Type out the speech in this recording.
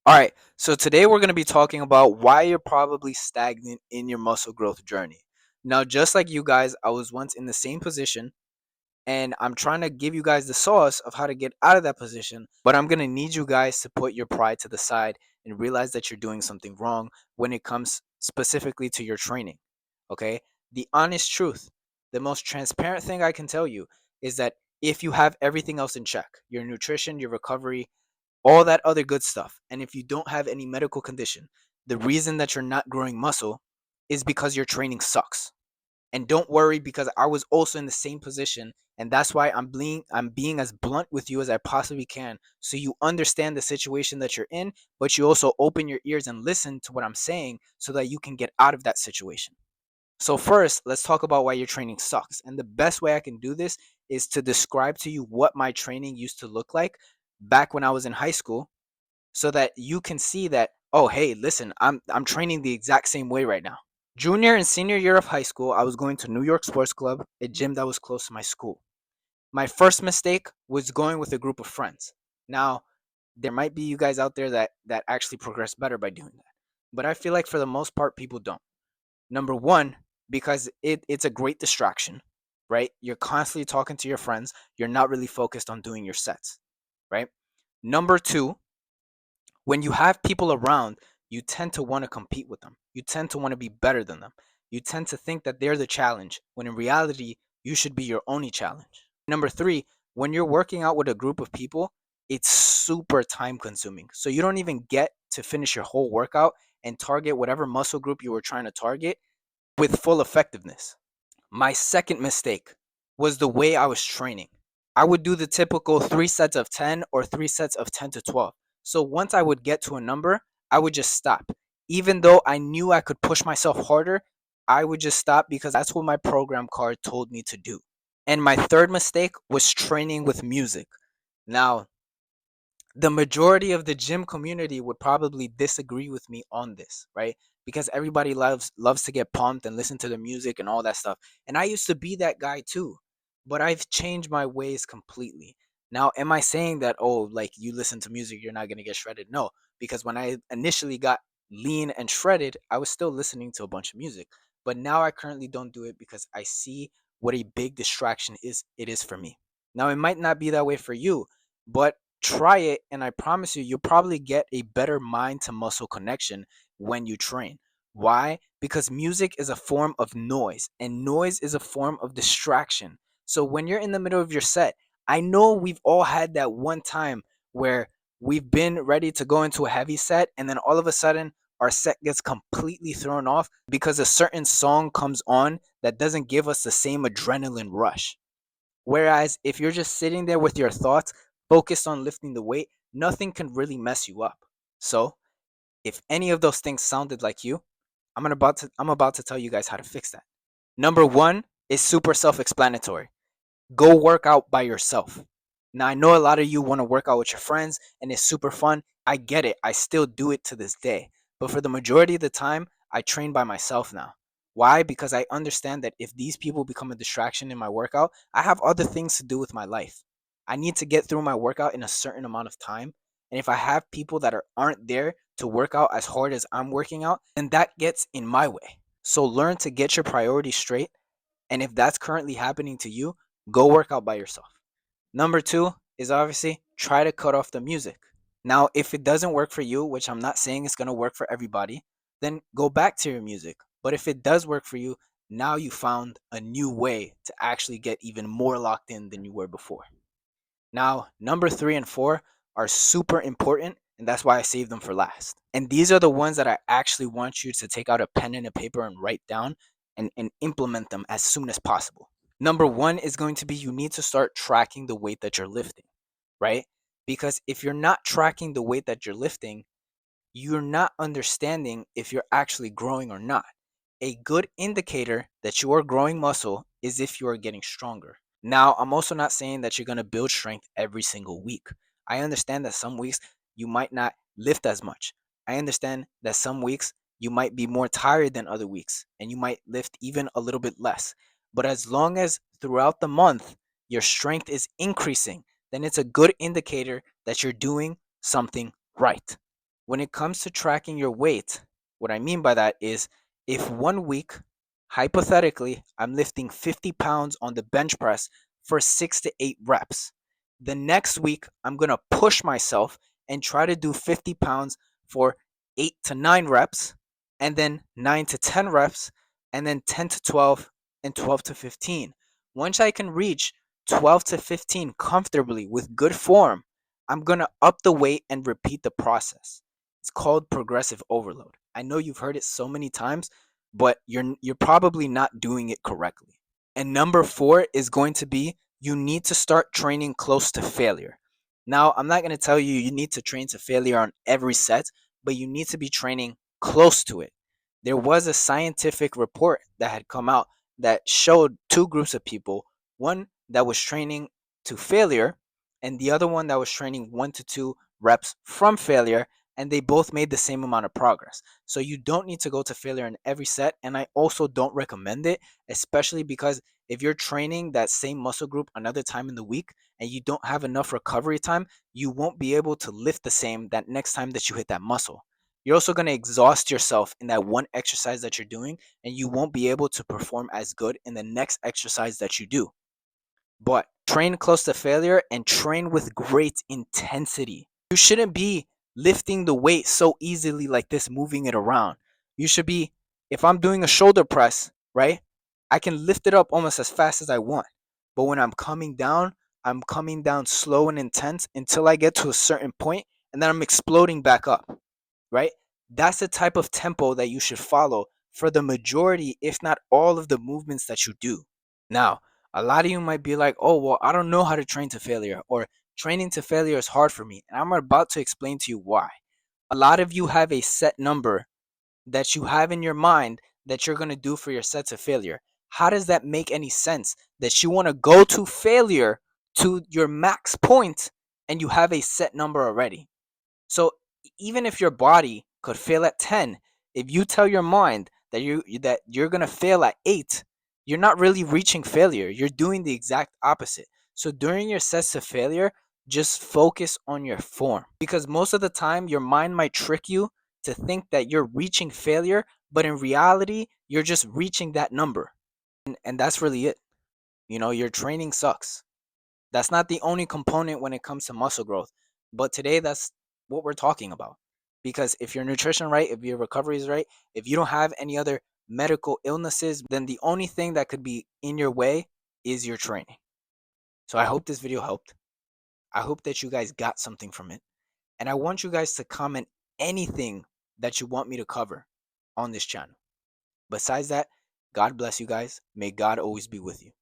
All right, so today we're going to be talking about why you're probably stagnant in your muscle growth journey. Now, just like you guys, I was once in the same position, and I'm trying to give you guys the sauce of how to get out of that position, but I'm going to need you guys to put your pride to the side and realize that you're doing something wrong when it comes specifically to your training. Okay? The honest truth, the most transparent thing I can tell you is that if you have everything else in check, your nutrition, your recovery, all that other good stuff. And if you don't have any medical condition, the reason that you're not growing muscle is because your training sucks. And don't worry, because I was also in the same position, and that's why I'm being as blunt with you as I possibly can, so you understand the situation that you're in, but you also open your ears and listen to what I'm saying so that you can get out of that situation. So first, let's talk about why your training sucks. And the best way I can do this is to describe to you what my training used to look like back when I was in high school, so that you can see that, oh hey, listen, I'm training the exact same way right now. Junior and senior year of high school, I was going to New York Sports Club, a gym that was close to my school. My first mistake was going with a group of friends. Now, there might be you guys out there that actually progress better by doing that. But I feel like for the most part people don't. Number 1, because it's a great distraction, right? You're constantly talking to your friends, you're not really focused on doing your sets, right? Number 2, when you have people around, you tend to want to compete with them. You tend to want to be better than them. You tend to think that they're the challenge, when in reality, you should be your only challenge. Number 3, when you're working out with a group of people, it's super time consuming. So you don't even get to finish your whole workout and target whatever muscle group you were trying to target with full effectiveness. My second mistake was the way I was training. I would do the typical 3 sets of 10 or 3 sets of 10 to 12. So once I would get to a number, I would just stop. Even though I knew I could push myself harder, I would just stop because that's what my program card told me to do. And my third mistake was training with music. Now, the majority of the gym community would probably disagree with me on this, right? Because everybody loves to get pumped and listen to the music and all that stuff. And I used to be that guy too. But I've changed my ways completely. Now, am I saying that, oh, like you listen to music, you're not going to get shredded? No, because when I initially got lean and shredded, I was still listening to a bunch of music. But now I currently don't do it because I see what a big distraction it is for me. Now, it might not be that way for you, but try it, and I promise you, you'll probably get a better mind to muscle connection when you train. Why? Because music is a form of noise, and noise is a form of distraction. So when you're in the middle of your set, I know we've all had that one time where we've been ready to go into a heavy set, and then all of a sudden our set gets completely thrown off because a certain song comes on that doesn't give us the same adrenaline rush. Whereas if you're just sitting there with your thoughts focused on lifting the weight, nothing can really mess you up. So, if any of those things sounded like you, I'm about to tell you guys how to fix that. Number 1 is super self-explanatory. Go work out by yourself. Now, I know a lot of you want to work out with your friends and it's super fun. I get it. I still do it to this day. But for the majority of the time, I train by myself now. Why? Because I understand that if these people become a distraction in my workout, I have other things to do with my life. I need to get through my workout in a certain amount of time. And if I have people that aren't there to work out as hard as I'm working out, then that gets in my way. So learn to get your priorities straight, and if that's currently happening to you, go work out by yourself. Number 2 is obviously try to cut off the music. Now, if it doesn't work for you, which I'm not saying it's going to work for everybody, then go back to your music. But if it does work for you, now you found a new way to actually get even more locked in than you were before. Now, number 3 and 4 are super important, and that's why I saved them for last. And these are the ones that I actually want you to take out a pen and a paper and write down and implement them as soon as possible. Number 1 is going to be, you need to start tracking the weight that you're lifting, right? Because if you're not tracking the weight that you're lifting, you're not understanding if you're actually growing or not. A good indicator that you are growing muscle is if you are getting stronger. Now, I'm also not saying that you're going to build strength every single week. I understand that some weeks you might not lift as much. I understand that some weeks you might be more tired than other weeks and you might lift even a little bit less. But as long as throughout the month your strength is increasing, then it's a good indicator that you're doing something right. when it comes to tracking your weight, what I mean by that is if 1 week, hypothetically, I'm lifting 50 pounds on the bench press for 6 to 8 reps, the next week, I'm going to push myself and try to do 50 pounds for 8 to 9 reps, and then 9 to 10 reps, and then 10 to 12, and 12 to 15. Once I can reach 12 to 15 comfortably with good form, I'm going to up the weight and repeat the process. It's called progressive overload. I know you've heard it so many times, but you're probably not doing it correctly. And number 4 is going to be you need to start training close to failure. Now, I'm not going to tell you you need to train to failure on every set, but you need to be training close to it. There was a scientific report that had come out that showed two groups of people, one that was training to failure and the other one that was training 1 to 2 reps from failure, and they both made the same amount of progress. So you don't need to go to failure in every set, and I also don't recommend it, especially because if you're training that same muscle group another time in the week and you don't have enough recovery time, you won't be able to lift the same that next time that you hit that muscle. You're also going to exhaust yourself in that one exercise that you're doing, and you won't be able to perform as good in the next exercise that you do. But train close to failure and train with great intensity. You shouldn't be lifting the weight so easily like this, moving it around. You should be, if I'm doing a shoulder press, right? I can lift it up almost as fast as I want. But when I'm coming down slow and intense until I get to a certain point, and then I'm exploding back up, right? That's the type of tempo that you should follow for the majority, if not all, of the movements that you do. Now, a lot of you might be like, oh, well, I don't know how to train to failure, or training to failure is hard for me. And I'm about to explain to you why. A lot of you have a set number that you have in your mind that you're going to do for your sets of failure. How does that make any sense that you want to go to failure to your max point and you have a set number already? So even if your body could fail at 10, if you tell your mind that you're going to fail at 8, you're not really reaching failure. You're doing the exact opposite. So during your sets of failure, just focus on your form, because most of the time your mind might trick you to think that you're reaching failure, but in reality, you're just reaching that number. And that's really it. Your training sucks. That's not the only component when it comes to muscle growth. But today, that's what we're talking about. Because if your nutrition right, if your recovery is right, if you don't have any other medical illnesses, then the only thing that could be in your way is your training. So I hope this video helped. I hope that you guys got something from it. And I want you guys to comment anything that you want me to cover on this channel. Besides that, God bless you guys. May God always be with you.